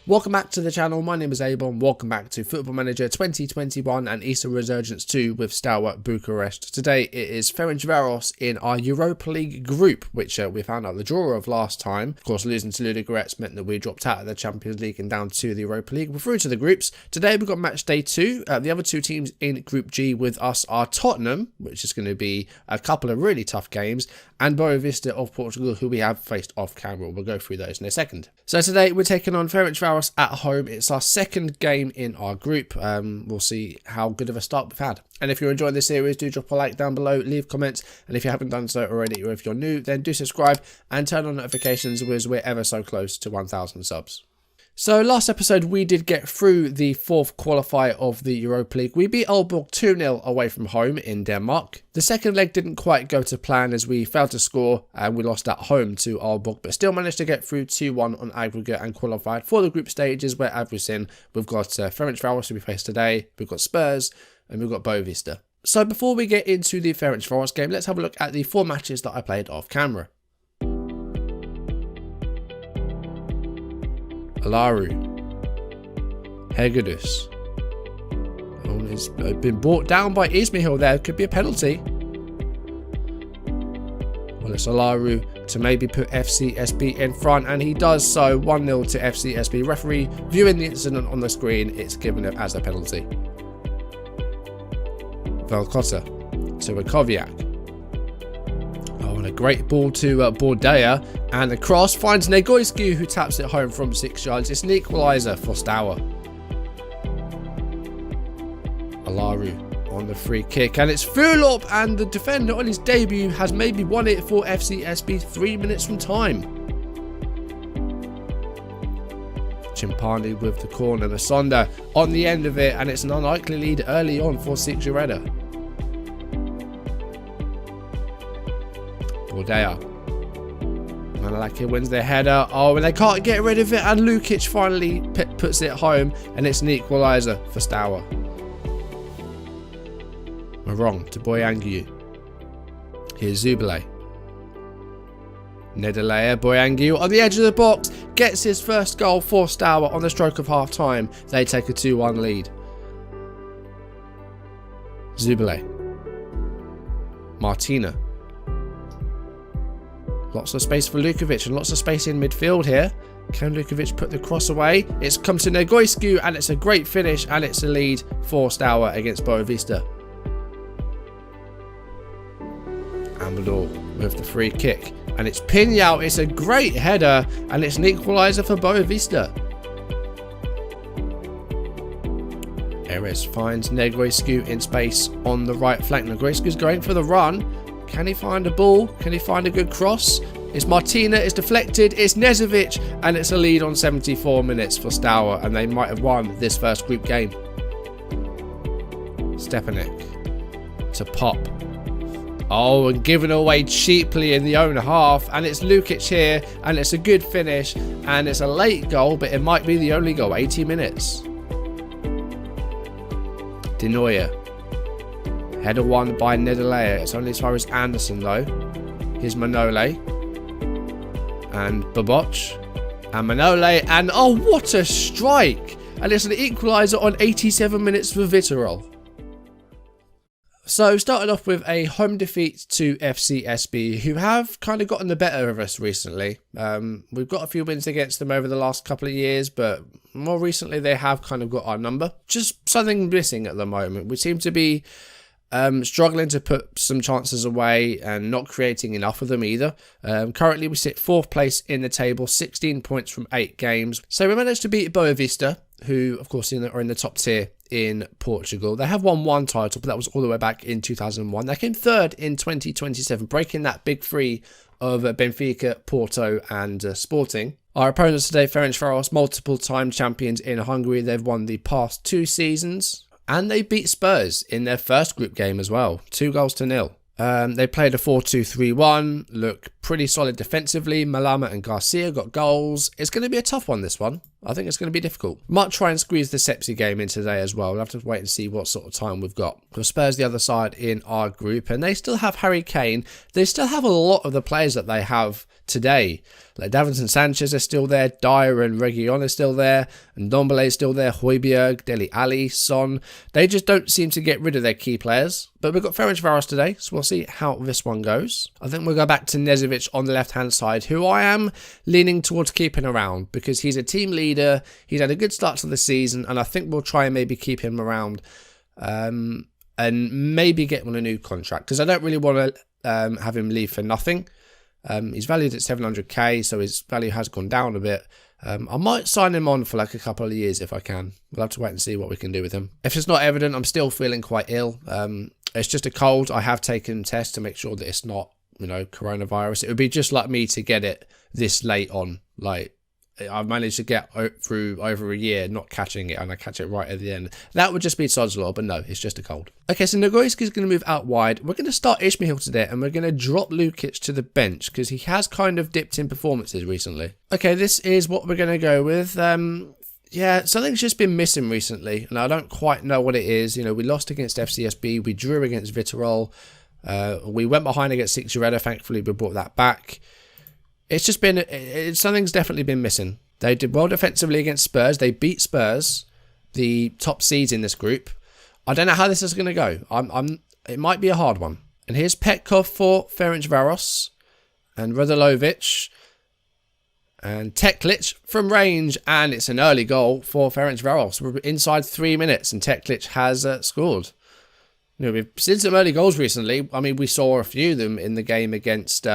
Welcome back to the channel. My name is a-bomb. Welcome back to Football Manager 2021 and Eastern Resurgence 2 with Steaua Bucharest. Today it is Ferencvaros in our Europa League group, which we found out the draw of last time. Of course, losing to Liga meant that we dropped out of the Champions League and down to the Europa League. We're through to the groups. Today we've got match day 2. The other two teams in Group G with us are Tottenham, which is going to be a couple of really tough games, and Boavista of Portugal, who we have faced off camera. We'll go through those in a second. So today we're taking on Ferencvaros at home. It's our second game in our group. We'll see how good of a start we've had. And if you're enjoying this series, do drop a like down below, leave comments, and if you haven't done so already, or if you're new, then do subscribe and turn on notifications, as we're ever so close to 1,000 subs. So last episode we did get through the fourth qualifier of the Europa League. We beat Aalborg 2-0 away from home in Denmark. The second leg didn't quite go to plan as we failed to score and we lost at home to Aalborg, but still managed to get through 2-1 on aggregate and qualified for the group stages where everything. We've got Ferencvaros who we face today, we've got Spurs and we've got Boavista. So before we get into the Ferencvaros game, let's have a look at the 4 matches that I played off camera. Alaru, Hegedus. Oh, he's been brought down by Ismihil there. Could be a penalty. Well, it's Alaru to maybe put FCSB in front, and he does so. 1-0 to FCSB. Referee viewing the incident on the screen, it's given it as a penalty. Velkota to Wakowiak. And a great ball to Bordea, and the cross finds Negoiscu, who taps it home from 6 yards. It's an equaliser for Steaua. Alaru on the free kick, and it's Fulop, and the defender on his debut has maybe won it for FCSB 3 minutes from time. Chimpani with the corner, Masonda on the end of it, and it's an unlikely lead early on for Sigureda. Bordea. Manalaki wins their header. Oh, and they can't get rid of it. And Lukic finally puts it home. And it's an equaliser for Steaua. We're wrong to Boyangiu. Here's Zubile. Nedalea, Boyangiu on the edge of the box. Gets his first goal for Steaua on the stroke of half time. They take a 2-1 lead. Zubile. Martina. Lots of space for Lukovic and lots of space in midfield here. Can Lukovic put the cross away? It's come to Negoiscu and it's a great finish and it's a lead for Steaua against Boavista. Amador with the free kick. And it's Pinyao. It's a great header and it's an equaliser for Boavista. Eres finds Negoiscu in space on the right flank. Negoiscu's going for the run. Can he find a ball? Can he find a good cross? It's Martina, it's deflected, it's Nezovic, and it's a lead on 74 minutes for Steaua, and they might have won this first group game. Stepanek to Pop. Oh, and given away cheaply in the own half, and it's Lukic here, and it's a good finish, and it's a late goal, but it might be the only goal, 80 minutes. De Neuer. Header won by Nedalea. It's only as far as Anderson though. Here's Manole. And Baboch. And Manole. And oh, what a strike! And it's an equaliser on 87 minutes for Vitterol. So started off with a home defeat to FCSB, who have kind of gotten the better of us recently. We've got a few wins against them over the last couple of years, but more recently they have kind of got our number. Just something missing at the moment. We seem to be struggling to put some chances away and not creating enough of them either. Currently we sit 4th place in the table, 16 points from 8 games. So we managed to beat Boavista, who of course are in the top tier in Portugal. They have won 1 title, but that was all the way back in 2001. They came 3rd in 2027, breaking that big 3 of Benfica, Porto and Sporting. Our opponents today, Ferencvaros, multiple time champions in Hungary. They've won the past 2 seasons. And they beat Spurs in their first group game as well. 2-0. They played a 4-2-3-1. Look pretty solid defensively. Malama and Garcia got goals. It's going to be a tough one, this one. I think it's going to be difficult. Might try and squeeze the Sepsi game in today as well. We'll have to wait and see what sort of time we've got. For Spurs, the other side in our group, and they still have Harry Kane. They still have a lot of the players that they have today. Like Davinson Sanchez is still there, Dyer and Reguilon are still there, and Ndombele is still there, Højbjerg, Dele Alli, Son. They just don't seem to get rid of their key players. But we've got Ferencvaros today, so we'll see how this one goes. I think we'll go back to Nezovic on the left-hand side, who I am leaning towards keeping around because he's a team leader. He's had a good start to the season, and I think we'll try and maybe keep him around and maybe get him on a new contract because I don't really want to have him leave for nothing. He's valued at 700k, so his value has gone down a bit. I might sign him on for like a couple of years if I can. We'll have to wait and see what we can do with him. If it's not evident, I'm still feeling quite ill. It's just a cold. I have taken tests to make sure that it's not, coronavirus. It would be just like me to get it this late on. Like, I've managed to get through over a year not catching it, and I catch it right at the end. That would just be sod's law, but no, it's just a cold. Okay, so Nagoyski's going to move out wide. We're going to start Ismail today, and we're going to drop Lukic to the bench because he has kind of dipped in performances recently. Okay, this is what we're going to go with. Yeah, something's just been missing recently, and I don't quite know what it is. We lost against FCSB, we drew against Vitterol, we went behind against Sixureda. Thankfully, we brought that back. It's just been, something's definitely been missing. They did well defensively against Spurs. They beat Spurs, the top seeds in this group. I don't know how this is going to go. It might be a hard one. And here's Petkov for Ferencvaros and Radolovic and Teklic from range. And it's an early goal for Ferencvaros. We're inside 3 minutes and Teklic has scored. We've seen some early goals recently. I mean, we saw a few of them in the game against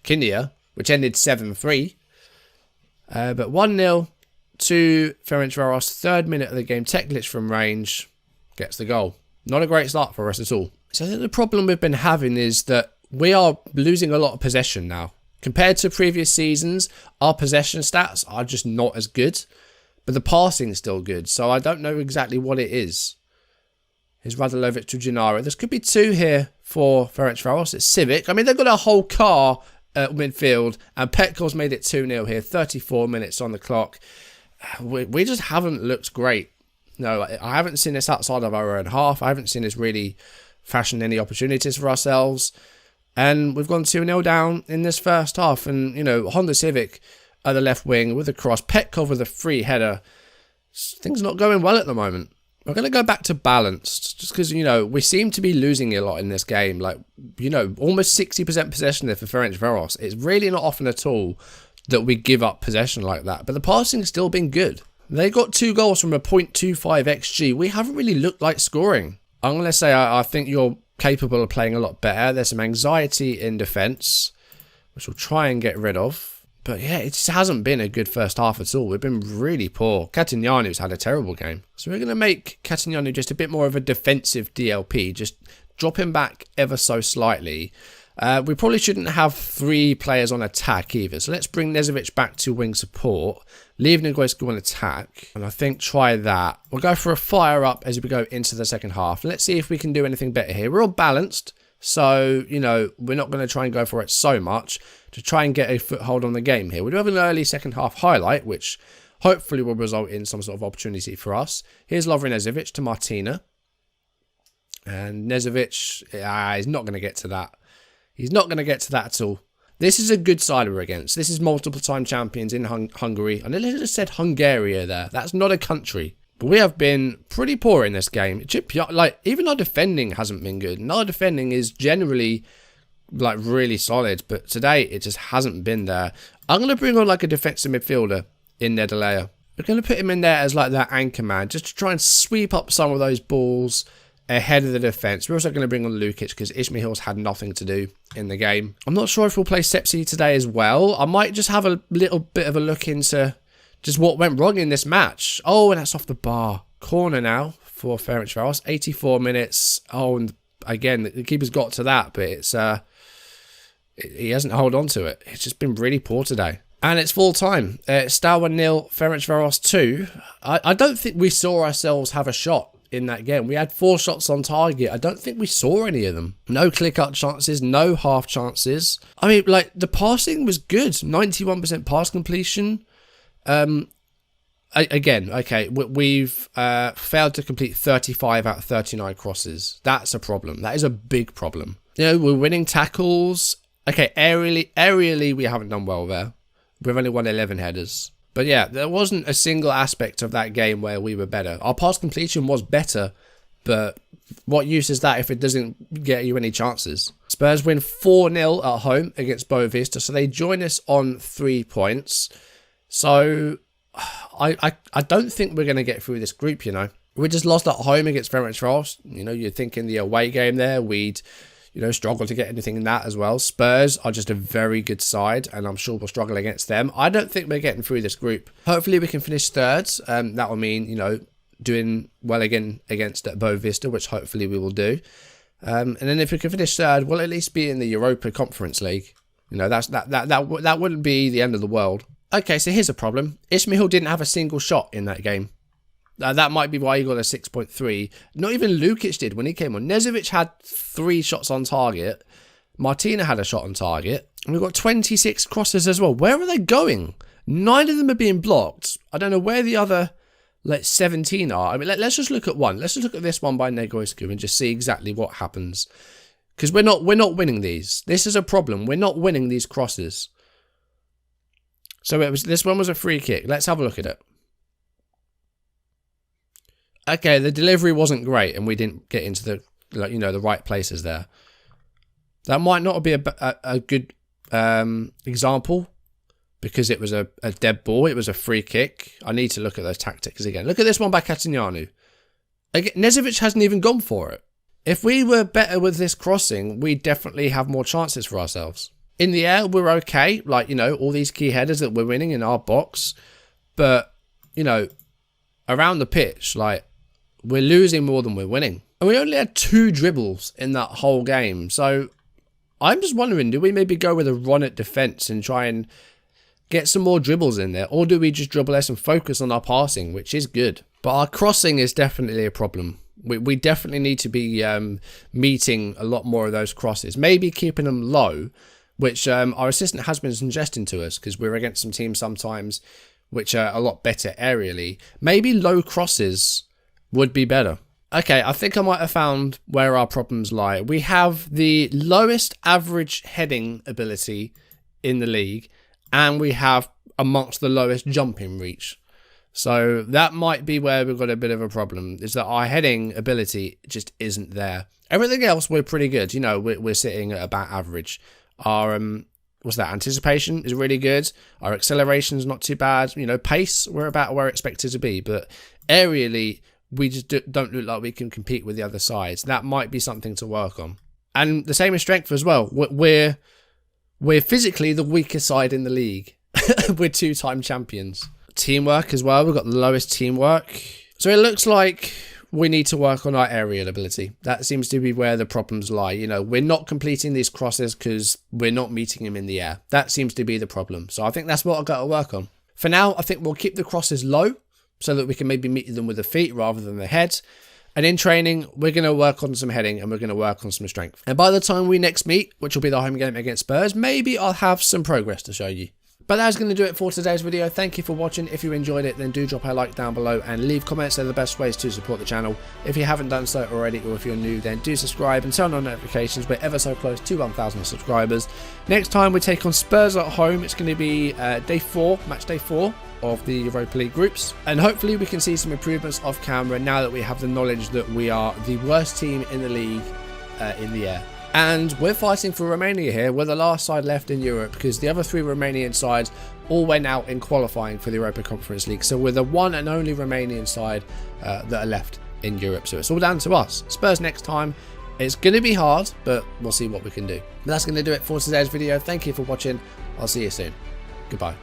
Kinia, which ended 7-3. But 1-0 to Ferencvaros. 3rd minute of the game. Teklic from range gets the goal. Not a great start for us at all. So I think the problem we've been having is that we are losing a lot of possession now. Compared to previous seasons, our possession stats are just not as good. But the passing is still good. So I don't know exactly what it is. Here's Radolovic to Gennaro. This could be 2 here for Ferencvaros. It's Civic. I mean, they've got a whole car at midfield, and Petkov's made it 2-0 here. 34 minutes on the clock. We just haven't looked great. No, I haven't seen this outside of our own half. I haven't seen this really fashion any opportunities for ourselves. And we've gone 2-0 down in this first half. And, Honda Civic at the left wing with a cross. Petkov with a free header. Things not going well at the moment. We're going to go back to balanced, just because, we seem to be losing a lot in this game. Like, almost 60% possession there for Ferencvaros. It's really not often at all that we give up possession like that. But the passing has still been good. They got 2 goals from a 0.25 XG. We haven't really looked like scoring. I'm going to say I think you're capable of playing a lot better. There's some anxiety in defence, which we'll try and get rid of. But yeah, it just hasn't been a good first half at all. We've been really poor. Catignano's had a terrible game. So we're going to make Catignano just a bit more of a defensive DLP. Just drop him back ever so slightly. We probably shouldn't have 3 players on attack either. So let's bring Nezovic back to wing support. Leave Nagoyski on attack. And I think try that. We'll go for a fire up as we go into the second half. Let's see if we can do anything better here. We're all balanced. So, we're not going to try and go for it so much to try and get a foothold on the game here. We do have an early second half highlight, which hopefully will result in some sort of opportunity for us. Here's Lovren Nezovic to Martina. And Nezovic, he's not going to get to that. He's not going to get to that at all. This is a good side we're against. This is multiple time champions in Hungary. I nearly just said Hungary there. That's not a country. But we have been pretty poor in this game. Even our defending hasn't been good. And our defending is generally really solid. But today, it just hasn't been there. I'm going to bring on a defensive midfielder in Nedalea. We're going to put him in there as that anchor man. Just to try and sweep up some of those balls ahead of the defence. We're also going to bring on Lukic because Ismail's had nothing to do in the game. I'm not sure if we'll play Sepsi today as well. I might just have a little bit of a look into just what went wrong in this match. Oh, and that's off the bar. Corner now for Ferencvaros. 84 minutes. Oh, and again, the keeper's got to that, but it's he hasn't held on to it. It's just been really poor today. And it's full time. Steaua 0, Ferencvaros 2. I don't think we saw ourselves have a shot in that game. We had 4 shots on target. I don't think we saw any of them. No clear-cut chances, no half chances. I mean, like, the passing was good. 91% pass completion. Again, okay, we've failed to complete 35 out of 39 crosses. That's a problem. That is a big problem. You know, we're winning tackles. Okay, aerially we haven't done well there. We've only won 11 headers. But yeah, there wasn't a single aspect of that game where we were better. Our pass completion was better, but what use is that if it doesn't get you any chances? Spurs win 4-0 at home against Boavista, so they join us on 3 points. So I don't think we're going to get through this group, you know. We just lost at home against FMRo. You know, you're thinking the away game there, we'd, you know, struggle to get anything in that as well. Spurs are just a very good side, and I'm sure we'll struggle against them. I don't think we're getting through this group. Hopefully we can finish third. That will mean, you know, doing well again against Boavista, which hopefully we will do. And then if we can finish third, we'll at least be in the Europa Conference League. You know, that wouldn't be the end of the world. Okay, so here's a problem. Ismail didn't have a single shot in that game. That might be why he got a 6.3. Not even Lukic did when he came on. Nezovic had 3 shots on target. Martina had a shot on target. And we've got 26 crosses as well. Where are they going? 9 of them are being blocked. I don't know where the other, like, 17 are. I mean, let's just look at one. Let's just look at this one by Negoescu and just see exactly what happens. Because we're not winning these. This is a problem. We're not winning these crosses. So this one was a free kick. Let's have a look at it. Okay, the delivery wasn't great, and we didn't get into the, like, you know, the right places there. That might not be a good example because it was a dead ball. It was a free kick. I need to look at those tactics again. Look at this one by Catignanu. Again, Nezovic hasn't even gone for it. If we were better with this crossing, we'd definitely have more chances for ourselves. In the air, we're okay. Like, you know, all these key headers that we're winning in our box. But, you know, around the pitch, like, we're losing more than we're winning. And we only had 2 dribbles in that whole game. So, I'm just wondering, do we maybe go with a run at defence and try and get some more dribbles in there? Or do we just dribble less and focus on our passing, which is good? But our crossing is definitely a problem. We definitely need to be meeting a lot more of those crosses. Maybe keeping them low, which our assistant has been suggesting to us, because we're against some teams sometimes which are a lot better aerially. Maybe low crosses would be better. Okay, I think I might have found where our problems lie. We have the lowest average heading ability in the league, and we have amongst the lowest jumping reach. So that might be where we've got a bit of a problem, is that our heading ability just isn't there. Everything else, we're pretty good. You know, we're sitting at about average. Our anticipation is really good. Our acceleration's not too bad. You know, pace, we're about where we're expected to be. But aerially, we just don't look like we can compete with the other sides. That might be something to work on. And the same in strength as well. We're physically the weaker side in the league. We're 2-time champions. Teamwork as well. We've got the lowest teamwork. So it looks like we need to work on our aerial ability. That seems to be where the problems lie. You know, we're not completing these crosses because we're not meeting them in the air. That seems to be the problem. So I think that's what I've got to work on. For now, I think we'll keep the crosses low so that we can maybe meet them with the feet rather than the head. And in training, we're going to work on some heading and we're going to work on some strength. And by the time we next meet, which will be the home game against Spurs, maybe I'll have some progress to show you. But that's going to do it for today's video. Thank you for watching. If you enjoyed it, then do drop a like down below and leave comments. They're the best ways to support the channel. If you haven't done so already, or if you're new, then do subscribe and turn on notifications. We're ever so close to 1,000 subscribers. Next time we take on Spurs at home. It's going to be match day 4 of the Europa League groups. And hopefully we can see some improvements off camera now that we have the knowledge that we are the worst team in the league in the air. And we're fighting for Romania here. We're the last side left in Europe because the other 3 Romanian sides all went out in qualifying for the Europa Conference League. So we're the one and only Romanian side that are left in Europe. So it's all down to us. Spurs next time. It's going to be hard, but we'll see what we can do. That's going to do it for today's video. Thank you for watching. I'll see you soon. Goodbye.